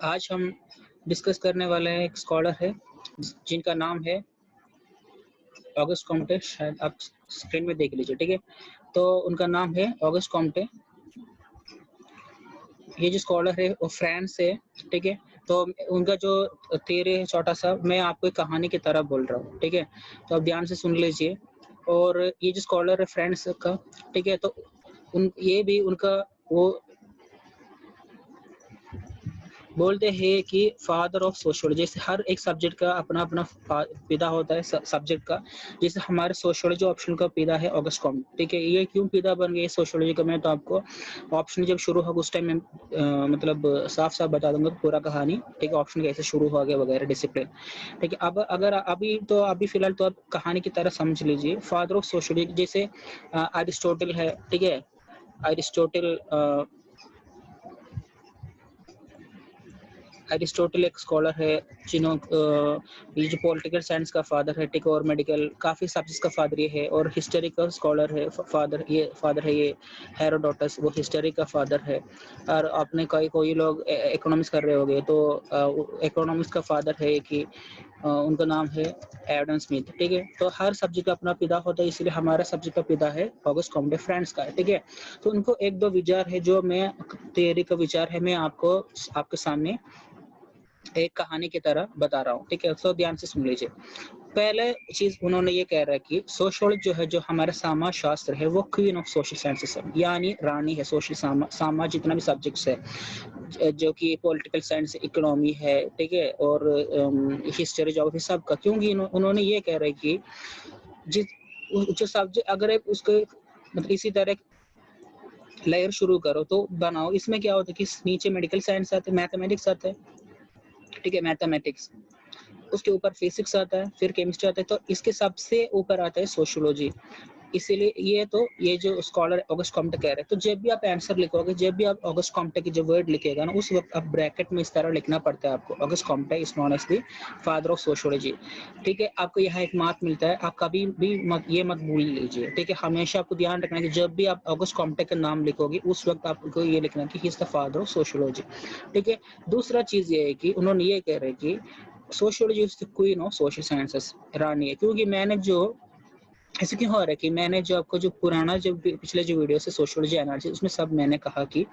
आज हम डिस्कस करने वाले हैं, एक स्कॉलर है जिनका नाम है ऑगस्ट कॉम्टे। शायद आप स्क्रीन में देख लीजिए, ठीक है। तो उनका नाम है ऑगस्ट कॉम्टे। ये जो स्कॉलर है वो फ्रांस से, ठीक है। तो उनका जो थियरी है छोटा सा, मैं आपको एक कहानी की तरह बोल रहा हूँ, ठीक है। तो आप ध्यान से सुन लीजिए। और ये जो स्कॉलर है फ्रांस का, ठीक है, तो ये भी उनका वो बोलते हैं कि फादर ऑफ सोशियोलॉजी। जैसे हर एक सब्जेक्ट का अपना अपना पिता होता है सब्जेक्ट का। जैसे हमारे सोशियोलॉजी ऑप्शन का पिता है ऑगस्ट कॉम्ट, ठीक है। ये क्यों पिता बन गए सोशियोलॉजी का, मैं तो आपको ऑप्शन जब शुरू होगा उस टाइम में मतलब साफ साफ बता दूंगा पूरा कहानी, ठीक है। ऑप्शन कैसे शुरू हो गया वगैरह, डिसिप्लिन, ठीक है। अब अगर अभी फिलहाल तो आप कहानी की तरह समझ लीजिए। फादर ऑफ सोशियोलॉजी जैसे अरिस्टोटल है, ठीक है। अरिस्टोटल एक स्कॉलर है जिन्हों ये जो पॉलिटिकल साइंस का फादर है, ठीक है। और मेडिकल काफ़ी सब्जेक्ट्स का फादर ये है। और हिस्ट्री का स्कॉलर है फादर है ये हेरोडोटस, वो हिस्ट्री का फादर है। और आपने कोई लोग इकोनॉमिक्स कर रहे होंगे, तो इकोनॉमिक्स का फादर है कि उनका नाम है एडम स्मिथ, ठीक है। तो हर सब्जेक्ट का अपना पिता होता है, इसलिए हमारा सब्जेक्ट का पिता है ऑगस्ट कॉम्टे फ्रांस का, ठीक है। तो उनको एक दो विचार है जो मैं थियरी का विचार है, मैं आपके सामने एक कहानी की तरह बता रहा हूँ, ठीक है। तो ध्यान से सुन लीजिए। पहले चीज उन्होंने ये कह रहा है कि सोशियोलॉजी जो है, जो हमारा समाज शास्त्र है, वो क्वीन ऑफ सोशल साइंसेस है, यानी रानी है सोशल समाज जितना भी सब्जेक्ट्स है, जो कि पॉलिटिकल साइंस, इकोनॉमी है, ठीक है। और हिस्ट्री, ज्योग्राफी, सबका। क्योंकि उन्होंने ये कह रहे हैं कि जिस जो सब्जेक्ट अगर एक उसको मतलब इसी तरह लेयर शुरू करो तो बनाओ, इसमें क्या होता है कि नीचे मेडिकल साइंस आते हैं, मैथमेटिक्स आता है, ठीक है, मैथमेटिक्स। उसके ऊपर फिजिक्स आता है, फिर केमिस्ट्री आता है, तो इसके सबसे ऊपर आता है सोशियोलॉजी। इसीलिए ये जो स्कॉलर ऑगस्ट कॉम्टे कह रहे हैं, तो जब भी आप आंसर लिखोगे, जब भी आप ऑगस्ट कॉम्टे की जो वर्ड लिखेगा ना, उस वक्त आप ब्रैकेट में इस तरह लिखना पड़ता है आपको, Auguste Comte is known as the father of sociology, ठीक है। आपको यहाँ एक मार्क मिलता है, आप कभी भी ये मत भूल लीजिए, ठीक है। हमेशा आपको ध्यान रखना है कि जब भी आप ऑगस्ट कॉम्टे का नाम लिखोगे, उस वक्त आपको ये लिखना है कि he is the father of sociology, ठीक है। दूसरा चीज ये है कि उन्होंने ये कह रहे हैं कि sociology is the queen of social sciences, रानी है। क्योंकि ऐसे क्यों हो रहा है कि मैंने जो आपको जो पुराना जो पिछले जो वीडियो से सोशियोलॉजी एनालिसिस, उसमें सब मैंने कहा कि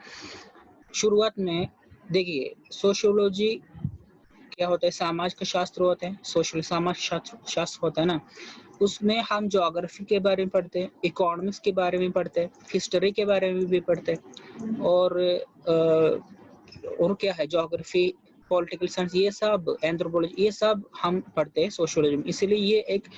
शुरुआत में देखिए सोशियोलॉजी क्या होता है, समाज का शास्त्र होता है, सोशल समाज शास्त्र होता है ना। उसमें हम ज्योग्राफी के बारे में पढ़ते हैं, इकोनॉमिक्स के बारे में पढ़ते हैं, हिस्ट्री के बारे में भी पढ़ते हैं। और क्या है, ज्योग्राफी, पॉलिटिकल साइंस, ये सब, एंथ्रोपोलॉजी, ये सब हम पढ़ते हैं सोशियोलॉजी में। इसलिए ये एक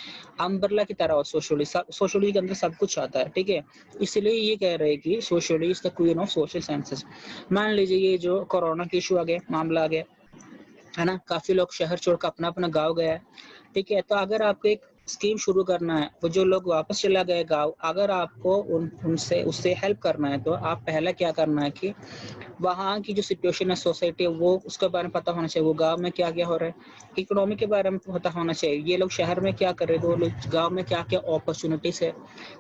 अम्ब्रेला की तरह सोशियोलॉजी के अंदर सब कुछ आता है, ठीक है। इसलिए ये कह रहे हैं कि sociology is the queen of social sciences. मान लीजिए ये जो कोरोना की इशू आ गया, मामला आ गया है ना, काफी लोग शहर छोड़कर अपना अपना गाँव गया है, ठीक है। तो अगर आपको एक स्कीम शुरू करना है, वो जो लोग वापस चला गए गाँव, अगर आपको उनसे उससे हेल्प करना है, तो आप पहला क्या करना है कि वहाँ की जो सिचुएशन है, सोसाइटी है, वो उसके बारे में पता होना चाहिए। वो गांव में क्या क्या हो रहा है, इकोनॉमी के बारे में पता होना चाहिए। ये लोग शहर में क्या कर रहे हैं, वो लोग गांव में क्या क्या अपॉर्चुनिटीज है।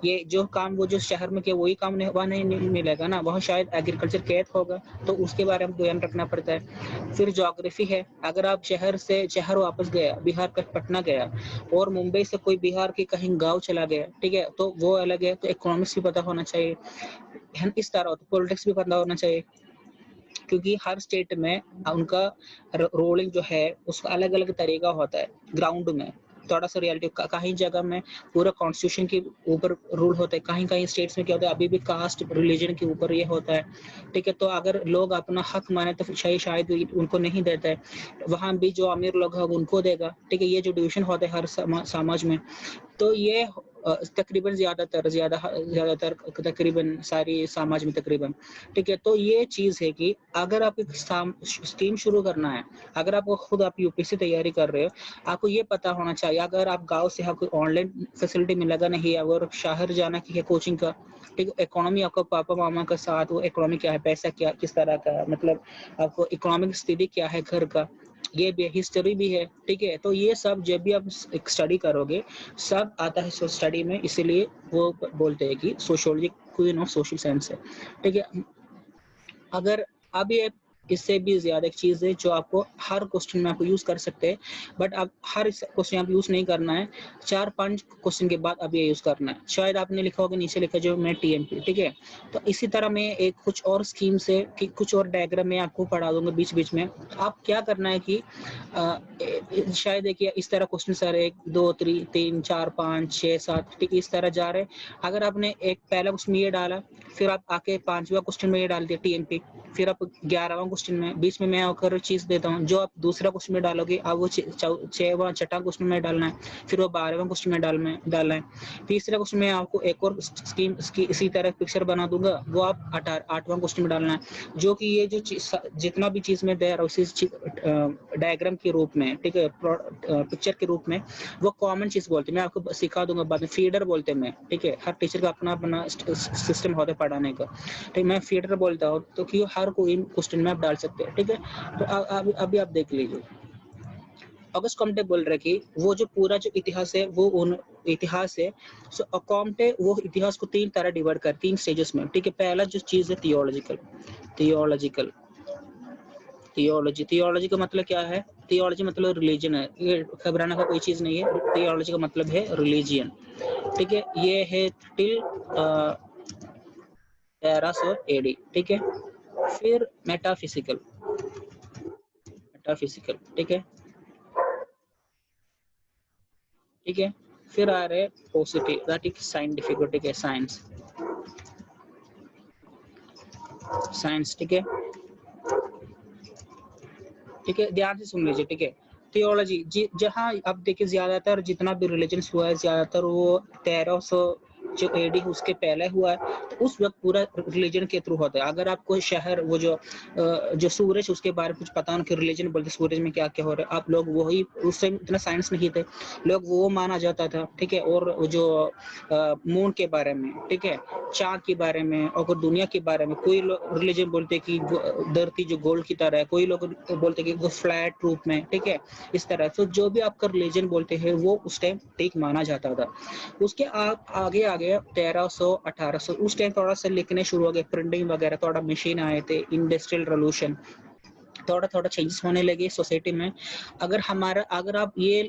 ये जो काम वो जो शहर में किया वही काम नहीं, वहाँ नहीं मिलेगा ना, वहाँ शायद एग्रीकल्चर खेत होगा, तो उसके बारे में ध्यान रखना पड़ता है। फिर ज्योग्राफी है, अगर आप शहर वापस गया, बिहार का पटना गया, और मुंबई से कोई बिहार के कहीं गाँव चला गया, ठीक है, तो वो अलग है। तो इकोनॉमिक्स भी पता होना चाहिए, इस तरह पॉलिटिक्स भी पता होना चाहिए। क्योंकि हर स्टेट में उनका रोलिंग जो है उसका अलग अलग तरीका होता है। ग्राउंड में थोड़ा सा रियलिटी, कहीं जगह में पूरा कॉन्स्टिट्यूशन के ऊपर रूल होता है, कहीं कहीं स्टेट्स में क्या होता है, अभी भी कास्ट रिलीजन के ऊपर ये होता है, ठीक है। तो अगर लोग अपना हक माने तो शायद उनको नहीं देता है, वहाँ भी जो अमीर लोग हैं उनको देगा, ठीक है। ये जो डिविजन होता है हर समाज में, तो ये तकरीबन ज्यादातर तकरीबन सारी समाज में तकरीबन, ठीक है। तो ये चीज है कि अगर आप एक स्कीम शुरू करना है, अगर आपको खुद आप यूपीएससी तैयारी कर रहे हो, आपको ये पता होना चाहिए। अगर आप गांव से आपको ऑनलाइन फैसिलिटी मिलेगा नहीं, अगर शहर जाना की है कोचिंग का, ठीक है। इकोनॉमी आपको पापा मामा का साथ, वो इकोनॉमी क्या है, पैसा क्या किस तरह का, मतलब आपको इकोनॉमिक स्थिति क्या है घर का, ये भी हिस्ट्री भी है, ठीक है। तो ये सब जब भी आप स्टडी करोगे, सब आता है स्टडी में। इसीलिए वो बोलते हैं कि sociology queen of social science है, ठीक है। अगर अब ये इससे भी ज्यादा एक चीज है जो आपको हर क्वेश्चन में आपको यूज कर सकते हैं, बट आप हर क्वेश्चन आप यूज नहीं करना है, 4-5 क्वेश्चन के बाद अब ये यूज करना है। शायद आपने लिखा होगा नीचे लिखा जो मैं टीएमपी, ठीक है। तो इसी तरह मैं एक कुछ और स्कीम से कि कुछ और डायग्राम में आपको पढ़ा दूंगा बीच बीच में। आप क्या करना है कि शायद देखिए इस तरह क्वेश्चन सर 1 2 3 4 5 6 7 ठीक इस तरह जा रहे। अगर आपने एक पहला क्वेश्चन ये डाला, फिर आप आके 5वां क्वेश्चन में ये डाल दिया टीएमपी, फिर आप 11वां क्वेश्चन में बीच में मैं आकर चीज देता हूँ जो आप दूसरा क्वेश्चन में डालोगे, आप वो 6वां 6वां क्वेश्चन में डालना है, फिर वो 12वां क्वेश्चन में डालना है। तीसरा क्वेश्चन में आपको एक और स्कीम की इसी तरह पिक्चर बना दूंगा, वो आप 8वां क्वेश्चन में डालना है, जो कि ये जो जितना भी चीज में दे रहा हूँ उसी डायग्राम के रूप में, ठीक है, पिक्चर के रूप में, वो कॉमन चीज बोलते हैं। मैं आपको सिखा दूंगा बाद में, फीडर बोलते हैं मैं, ठीक है। हर टीचर का अपना अपना सिस्टम होता है पढ़ाने का, ठीक। मैं फीडर बोलता हूँ तो कि हर कोई क्वेश्चन में आप डाल सकते हैं, ठीक है। तो अभी आप देख लीजिए, अगस्त कॉम्टे बोल रहे कि वो जो पूरा जो इतिहास है वो उन इतिहास है। सो कॉम्टे वो इतिहास को 3 तरह डिवाइड कर 3 स्टेजेस में, ठीक है। पहला जो चीज है थियोलॉजिकल थियोलॉजी का मतलब क्या है? थियोलॉजी मतलब रिलीजन है, ये घबराने का कोई चीज नहीं है। थियोलॉजी का मतलब है रिलीजियन, ठीक है। ये है टिल 1300 एडी, ठीक है। फिर मेटाफिजिकल, ठीक है, ठीक है। फिर आ रहे पॉजिटिव, दैट इज साइंटिफिक, ठीक है, साइंस, ठीक है, ठीक है। ध्यान से सुन लीजिए, ठीक है। थियोलॉजी जहाँ अब देखिए ज्यादातर जितना भी रिलीजन हुआ है ज्यादातर वो 1300 जो एडी उसके पहले हुआ है, तो उस वक्त पूरा रिलीजन के थ्रू होता है। अगर आपको शहर वो जो सूरज उसके बारे में कुछ पता हो कि रिलीजन बोलते सूरज में क्या क्या हो रहा है, आप लोग वही, उस टाइम इतना साइंस नहीं थे, लोग वो माना जाता था, ठीक है। और जो मून के बारे में, ठीक है, चांद के बारे में और दुनिया के बारे में, कोई लोग रिलीजन बोलते कि धरती जो गोल की तरह है, कोई लोग बोलते कि वो फ्लैट रूप में, ठीक है, इस तरह। तो जो भी आपका रिलीजन बोलते हैं वो उस टाइम ठीक माना जाता था। उसके आप आगे 1300 1800 उस टाइम थोड़ा सा लिखने शुरू हो गए, प्रिंटिंग वगैरह, थोड़ा मशीन आए थे, इंडस्ट्रियल रेवोल्यूशन, थोड़ा थोड़ा चेंजेस होने लगे सोसाइटी में। अगर आप ये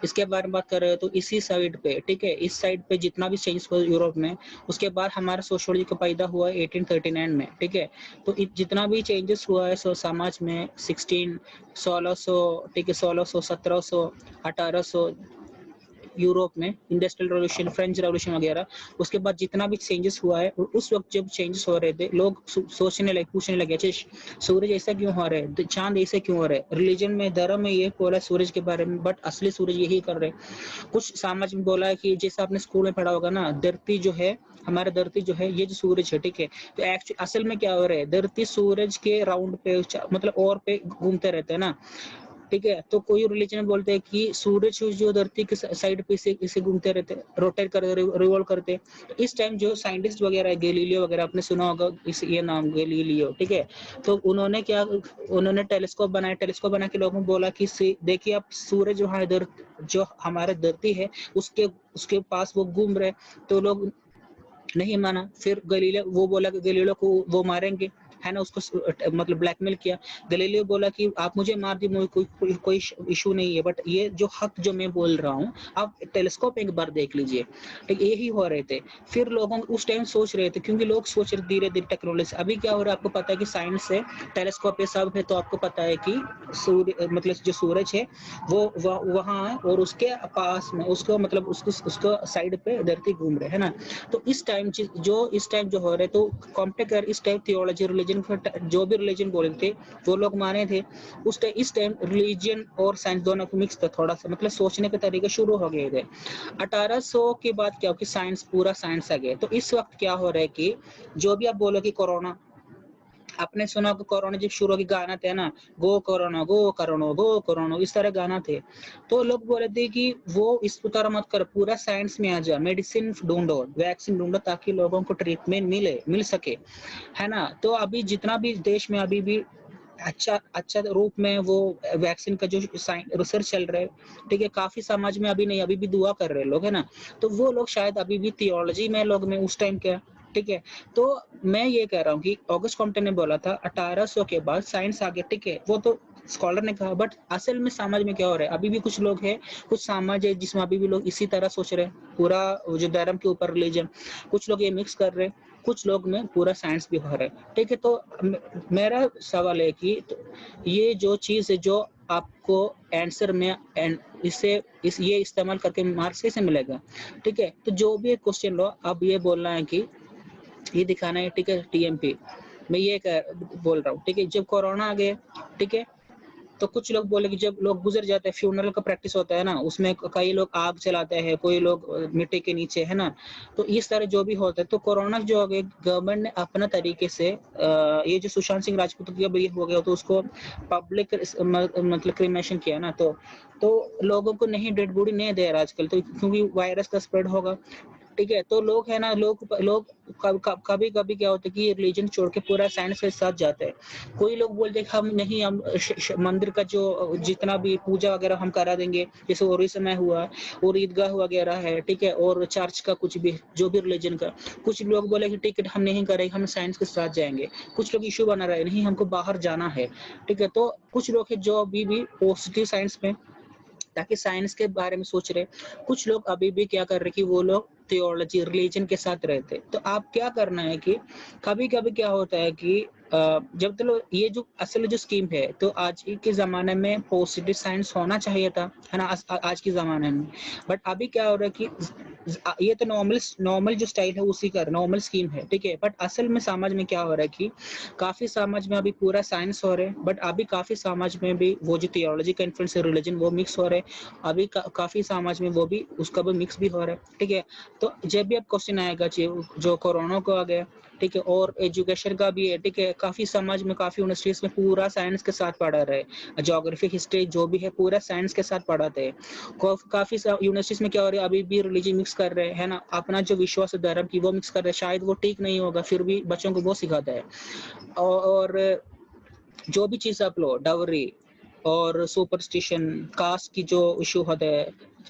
इसके बारे में बात कर रहे हो तो इसी साइड पे, ठीक है, इस साइड पे जितना भी चेंजेस हुआ यूरोप में, उसके बाद हमारा सोशियोलॉजी का पैदा हुआ 1839 में, ठीक है। तो जितना भी चेंजेस हुआ है समाज में 1600, ठीक है, 1600 1700 1800 यूरोप में, इंडस्ट्रियल रेवोल्यूशन, फ्रेंच रेवोल्यूशन वगैरह, उसके बाद जितना भी चेंजेस हुआ है, उस वक्त जब चेंजेस हो रहे थे लोग सोचने लगे, पूछने लगे, अच्छा सूरज ऐसा क्यों हो रहा है, चांद ऐसे क्यों हो रहा है, रिलीजन में धर्म में ये बोला सूरज के बारे में, बट असली सूरज यही कर रहे। कुछ समाज में बोला है कि जैसा आपने स्कूल में पढ़ा होगा ना, धरती जो है, हमारा धरती जो है ये जो सूरज है, ठीक है, तो एक्चुअली असल में क्या हो रहा है, धरती सूरज के राउंड पे मतलब और पे घूमते रहते हैं ना, ठीक है। तो कोई रिलीजन बोलते हैं कि सूरज जो धरती के साइड पे इसे घूमते रहते, रोटेट करते, रिवॉल्व करते। तो इस टाइम जो साइंटिस्ट वगैरह है, गैलीलियो वगैरह, आपने सुना होगा ये नाम गैलीलियो, ठीक है। तो उन्होंने टेलीस्कोप बना के लोगों को बोला कि देखिए आप सूरज वहाँ इधर जो हमारे धरती है उसके पास वो घूम रहे। तो लोग नहीं माना, फिर गलीलियो वो बोला कि गलीलियो को वो मारेंगे, है ना, उसको मतलब ब्लैकमेल किया। गलीलियो बोला कि आप मुझे मार दी, मुझे कोई इशू नहीं है, बट ये जो हक जो मैं बोल रहा हूँ आप टेलीस्कोप एक बार देख लीजिए, ठीक, यही हो रहे थे। फिर लोगों उस टाइम सोच रहे थे, क्योंकि लोग सोच रहे धीरे धीरे टेक्नोलॉजी। अभी क्या हो रहा है आपको पता है कि साइंस है, टेलीस्कोप है, सब है, तो आपको पता है कि सूर्य मतलब जो सूरज है वो वहाँ है और उसके पास में उसको मतलब उसको साइड पे धरती घूम रहे है ना। तो इस टाइम जो हो रहे, तो कॉम्प्टेकर इस टाइम थियोलॉजी रिलीजन जो भी रिलीजन बोले थे वो लोग माने थे। इस टाइम रिलीजन और साइंस दोनों को मिक्स था, थोड़ा सा मतलब सोचने के तरीके शुरू हो गए थे। 1800 के बाद क्या हो कि पूरा साइंस आ गया। तो इस वक्त क्या हो रहा है कि जो भी आप बोलो कि कोरोना, आपने सुना होगा कोरोना जब शुरू के गाना थे ना, गो कोरोना गो कोरोना गो कोरोना, इस तरह गाना थे। तो लोग बोले थे कि वो इस तरह मत कर, पूरा साइंस में आ जा, मेडिसिन ढूंढो, वैक्सीन ढूंढो, ताकि लोगों को ट्रीटमेंट मिल सके, है ना। तो अभी जितना भी देश में अभी भी अच्छा रूप में वो वैक्सीन का जो रिसर्च चल रहा है, ठीक है, काफी समाज में अभी नहीं, अभी भी दुआ कर रहे लोग, है ना। तो वो लोग शायद अभी भी थियोलॉजी में लोग में उस टाइम क्या ठीक है। तो मैं ये कह रहा हूँ कि ऑगस्ट कॉम्टे ने बोला था 1800 के बाद साइंस आ गया, ठीक है, वो तो स्कॉलर ने कहा, बट असल में समाज में क्या हो रहा है, अभी भी कुछ लोग हैं, कुछ समाज है जिसमें अभी भी लोग इसी तरह सोच रहे हैं, पूरा जो धर्म के ऊपर रिलीजन, कुछ लोग ये मिक्स कर रहे हैं, कुछ लोग में पूरा साइंस भी हो रहा है, ठीक है। तो मेरा सवाल है कि ये जो चीज़ है जो आपको आंसर में इससे ये इस्तेमाल करके मार्क्स कैसे मिलेगा, ठीक है। तो जो भी क्वेश्चन लो, अब ये बोलना है कि ये दिखाना है, ठीक है, टीएमपी, मैं ये बोल रहा हूँ, ठीक है। जब कोरोना आ गया, ठीक है, तो कुछ लोग बोले कि जब लोग गुजर जाते हैं, फ्यूनरल का प्रैक्टिस होता है ना, उसमें कई लोग आग जलाते हैं, कोई लोग मिट्टी के नीचे, है ना, तो इस तरह जो भी होता है। तो कोरोना जो हो गया, गवर्नमेंट ने अपना तरीके से ये जो सुशांत सिंह राजपूत जब ये हो गया तो उसको पब्लिक मतलब क्रिमेशन किया ना, तो लोगों को नहीं डेड बॉडी नहीं दे रहा आजकल, तो क्योंकि वायरस का स्प्रेड होगा, ठीक है। तो लोग है ना, लोग कभी कभी क्या होता है कि रिलीजन छोड़ के पूरा साइंस के साथ जाते हैं। कोई लोग बोलते हैं हम नहीं, हम मंदिर का जो जितना भी पूजा वगैरह हम करा देंगे, जैसे ओरिसा में हुआ और ईदगाह वगैरह है, ठीक है, और चर्च का कुछ भी जो भी रिलीजन का। कुछ लोग बोले कि टिकट हम नहीं करेंगे, हम साइंस के साथ जाएंगे। कुछ लोग इशू बना रहे नहीं, हमको बाहर जाना है, ठीक है। तो कुछ लोग है जो अभी भी पॉजिटिव साइंस में, ताकि साइंस के बारे में सोच रहे। कुछ लोग अभी भी क्या कर रहे कि वो लोग थियोलॉजी रिलीजन के साथ रहते। तो आप क्या करना है कि कभी कभी क्या होता है कि जब तो ये जो असल जो स्कीम है, तो आज के ज़माने में पॉजिटिव साइंस होना चाहिए था, है ना, आज के ज़माने में। बट अभी क्या हो रहा है कि ये तो नॉर्मल जो स्टाइल है उसी का नॉर्मल स्कीम है, ठीक है। बट असल में समाज में क्या हो रहा है कि काफ़ी समाज में अभी पूरा साइंस हो रहा है, बट अभी काफ़ी समाज में भी वो जो थियोलॉजी का इन्फ्लुएंस है, रिलीजन, वो मिक्स हो रहा है। अभी काफ़ी समाज में वो भी उसका भी मिक्स भी हो रहा है, ठीक है। तो जब भी अब क्वेश्चन आएगा जो कोरोना को आ गया, ठीक है, और एजुकेशन का भी है, ठीक है, काफ़ी समाज में काफ़ी यूनिवर्सिटीज में पूरा साइंस के साथ पढ़ा रहे, ज्योग्राफी हिस्ट्री जो भी है पूरा साइंस के साथ पढ़ाते हैं। काफ़ी यूनिवर्सिटीज में क्या हो रहा है, अभी भी रिलीजन मिक्स कर रहे हैं ना, अपना जो विश्वास धर्म की वो मिक्स कर रहे हैं। शायद वो ठीक नहीं होगा, फिर भी बच्चों को वो सिखाता है। और जो भी चीज़ आप लो, डावरी और सुपरस्टिशन, कास्ट की जो इशू होता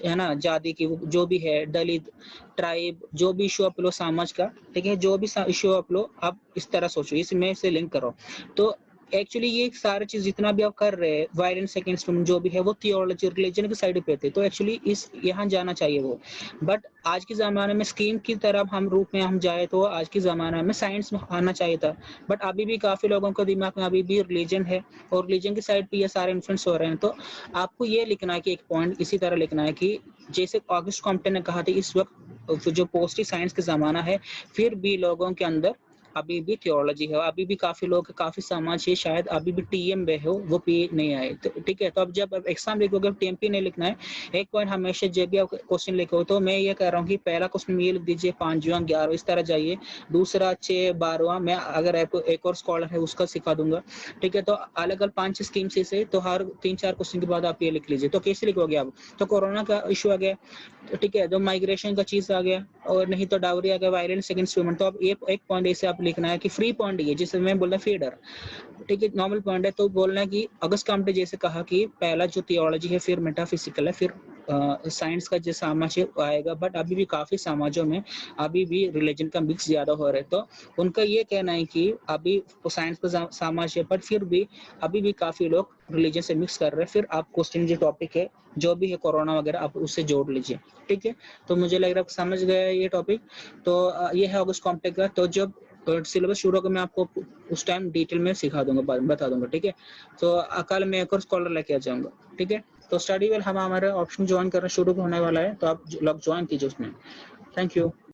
है ना, जाति की, जो भी है, दलित, ट्राइब, जो भी इशू आप लो समाज का, ठीक है, जो भी इशू आप लो, आप इस तरह सोचो, इसमें से लिंक करो। तो एक्चुअली ये सारी चीज जितना भी आप कर रहे हैं, वायलेंस अगेंस्ट वुमेन जो भी है, वो थियोलॉजी रिलीजन की साइड पे थे। तो एक्चुअली इस यहाँ जाना चाहिए वो। बट आज के ज़माने में स्कीम की तरफ हम रूप में हम जाए तो आज के ज़माने में साइंस में आना चाहिए था। बट अभी भी काफ़ी लोगों के दिमाग में अभी भी रिलीजन है, और रिलीजन की साइड पे ये सारे इन्फ्लुएंस हो रहे हैं। तो आपको ये लिखना है कि एक पॉइंट इसी तरह लिखना है कि जैसे ऑगस्ट कॉम्टे ने कहा था, इस वक्त जो पॉजिटिव साइंस का ज़माना है, फिर भी लोगों के अंदर अभी भी थियोलॉजी है, अभी भी काफ़ी लोग, काफ़ी समाज है, शायद अभी भी टीएम में हो, वो पी नहीं आए। तो ठीक है, तो अब जब एग्जाम लिखोगे टीएमपी नहीं लिखना है, एक पॉइंट हमेशा जब भी आप क्वेश्चन लिखो, तो मैं ये कह रहा हूँ कि पहला क्वेश्चन ये लिख दीजिए 5वां 11वां इस तरह जाइए, दूसरा 6 12वां, मैं अगर आपको एक और स्कॉलर है उसका सिखा दूंगा, ठीक है। तो अलग अलग 5 स्कीम से, तो हर 3-4 क्वेश्चन के बाद आप ये लिख लीजिए। तो कैसे लिखोगे आप? तो कोरोना का इशू आ गया, ठीक है, तो माइग्रेशन का चीज आ गया, और नहीं तो डाउरी आ गया, वायलेंस अगेंस्ट वुमेन। तो अब एक पॉइंट ऐसे आप लिखना है कि फ्री पॉइंट ये, जिसे मैं बोलता फीडर, ठीक है, नॉर्मल पॉइंट है। तो बोलना है कि अगस्त कॉम्टे जैसे कहा कि पहला जो थियोलॉजी है, फिर मेटाफिजिकल है, फिर साइंस का जो समाज है आएगा। बट अभी भी काफी समाजों में अभी भी रिलीजन का मिक्स ज्यादा हो रहा है। तो उनका ये कहना है कि अभी साइंस का समाज है, बट फिर भी अभी भी काफी लोग रिलीजन से मिक्स कर रहे हैं। फिर आप क्वेश्चन जो टॉपिक है जो भी है कोरोना वगैरह, आप उससे जोड़ लीजिए, ठीक है। तो मुझे लग रहा है आप समझ गए ये टॉपिक। तो ये है अगस्त कॉम्टे का। तो जब सिलेबस शुरू होगा, मैं आपको उस टाइम डिटेल में सिखा दूंगा, बता दूंगा, ठीक है। तो कल मैं एक और स्कॉलर लेके आ जाऊंगा, ठीक है। तो स्टडी वेल हम हमारे ऑप्शन ज्वाइन करना शुरू होने वाला है, तो आप लोग ज्वाइन कीजिए उसमें। Thank you.